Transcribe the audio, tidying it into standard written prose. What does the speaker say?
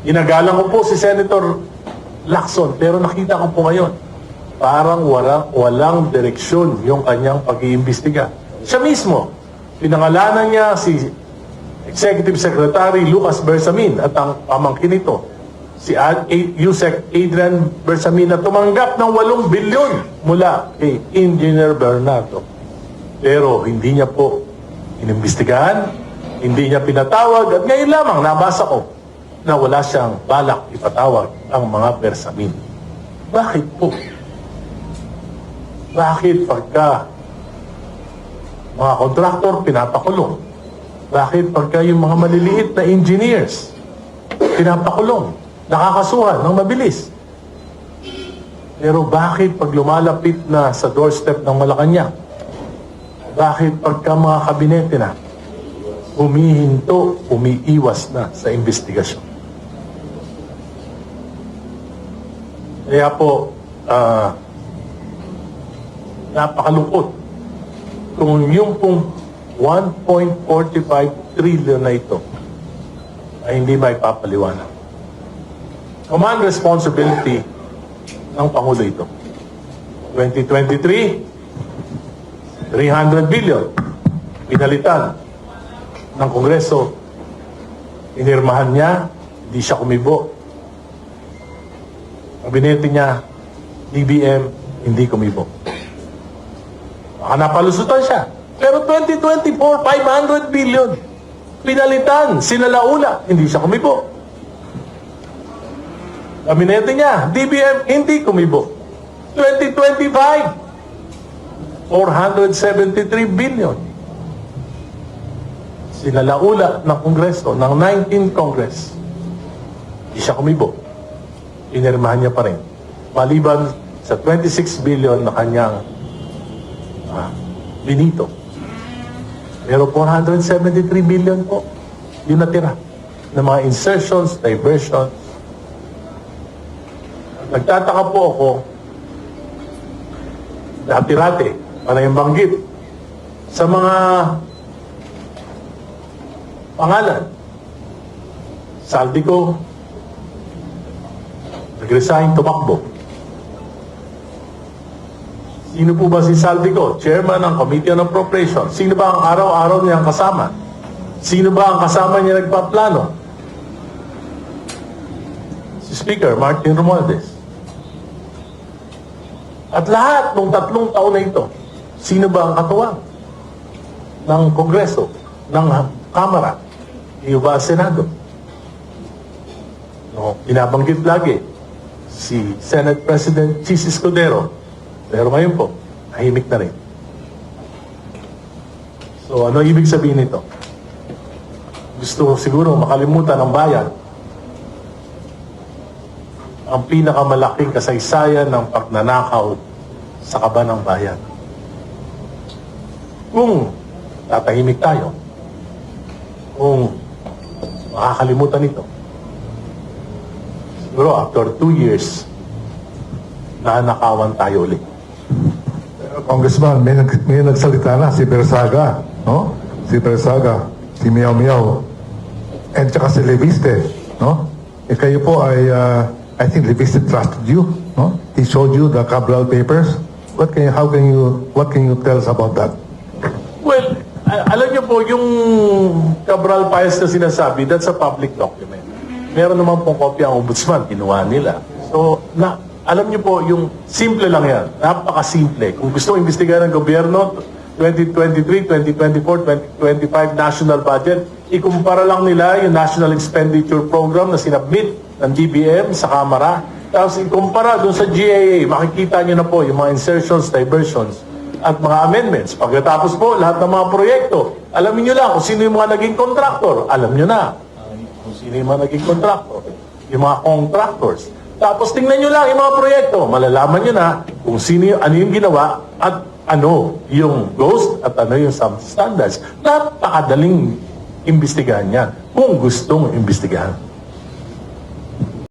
Ginagalang ko po si Senator Lacson, pero nakita ko po ngayon, parang walang direksyon yung kanyang pag-iimbestiga. Siya mismo, pinangalanan niya si Executive Secretary Lucas Bersamin at ang pamangkin nito, si Yusek Adrian Bersamin, na tumanggap ng 8 bilyon mula kay Engineer Bernardo. Pero hindi niya po inimbestigahan, hindi niya pinatawag, at ngayon lamang nabasa ko na wala siyang balak ipatawag ang mga Bersamin. Bakit po? Bakit pagka mga kontraktor pinapakulong? Bakit pagka yung mga maliliit na engineers pinapakulong? Nakakasuhan ng mabilis. Pero bakit pag lumalapit na sa doorstep ng Malacanang? Bakit pagka mga kabinete na humihinto, umiiwas na sa investigasyon? Kaya po, napakalungkot kung yung pong 1.45 trillion na ito ay hindi may papaliwanag. Command responsibility ng Pangulo ito. 2023, 300 billion. Pinalitan ng Kongreso. Inirmahan niya, hindi siya kumibo. Kabinete niya, DBM, hindi kumibo. Baka napalusutan siya. Pero 2024, 500 billion. Pinalitan, sinalaula, hindi siya kumibo. Kabinete niya, DBM, hindi kumibo. 2025, 473 billion. Sinalaula ng Kongreso, ng 19th Congress. Hindi siya kumibo. Inirmahan niya pa rin. Maliban sa 26 billion na kanyang binito. Pero 473 billion po, yun natira ng mga insertions, diversions. Nagtataka po ako, dati-rati, para yung banggit, sa mga pangalan. Saldico, nag-resign, tumakbo. Sino po ba si Saldico? Chairman ng Committee on Appropriation. Sino ba ang araw-araw niyang kasama? Sino ba ang kasama niya nagpaplano? Si Speaker Martin Romualdez. At lahat ng 3 taon na ito, sino ba ang katuwang ng Kongreso, ng Kamara, iyo ba ang Senado? No, binabanggit lagi si Senate President Chis Escudero. Pero ngayon po, nahimik na rin. So ano ibig sabihin nito? Gusto siguro makalimutan ng bayan ang pinakamalaking kasaysayan ng pagnanakaw sa kaba ng bayan. Kung tatahimik tayo, kung makakalimutan ito, siguro after 2 years, nanakawan tayo ulit. Congressman, may nagsalita na si Bersaga, no? Si Bersaga, si Miao Miao, and saka si Leviste, no? Eh kayo po ay, I think Leviste trusted you, no? He showed you the Cabral papers. What can you tell us about that? Well, alam niyo po, yung Cabral files na sinasabi, that's a public document. Meron naman pong kopya ang ombudsman, kinuha nila. So, alam niyo po, yung simple lang yan. Napaka-simple. Kung gusto imbestigahan ng gobyerno, 2023, 2024, 2025 national budget, ikumpara lang nila yung National Expenditure Program na sinabmit ng DBM sa Kamara. Tapos ikumpara doon sa GAA, makikita niyo na po yung mga insertions, diversions, at mga amendments. Pagkatapos po, lahat ng mga proyekto, alamin niyo lang kung sino yung mga naging contractor. Alam niyo na kung sino yung mga naging contractor. Yung mga contractors. Tapos tingnan nyo lang yung mga proyekto. Malalaman nyo na kung sino, ano yung ginawa at ano yung ghost at ano yung substandards. Napakadaling imbestigahan yan kung gustong imbestigahan.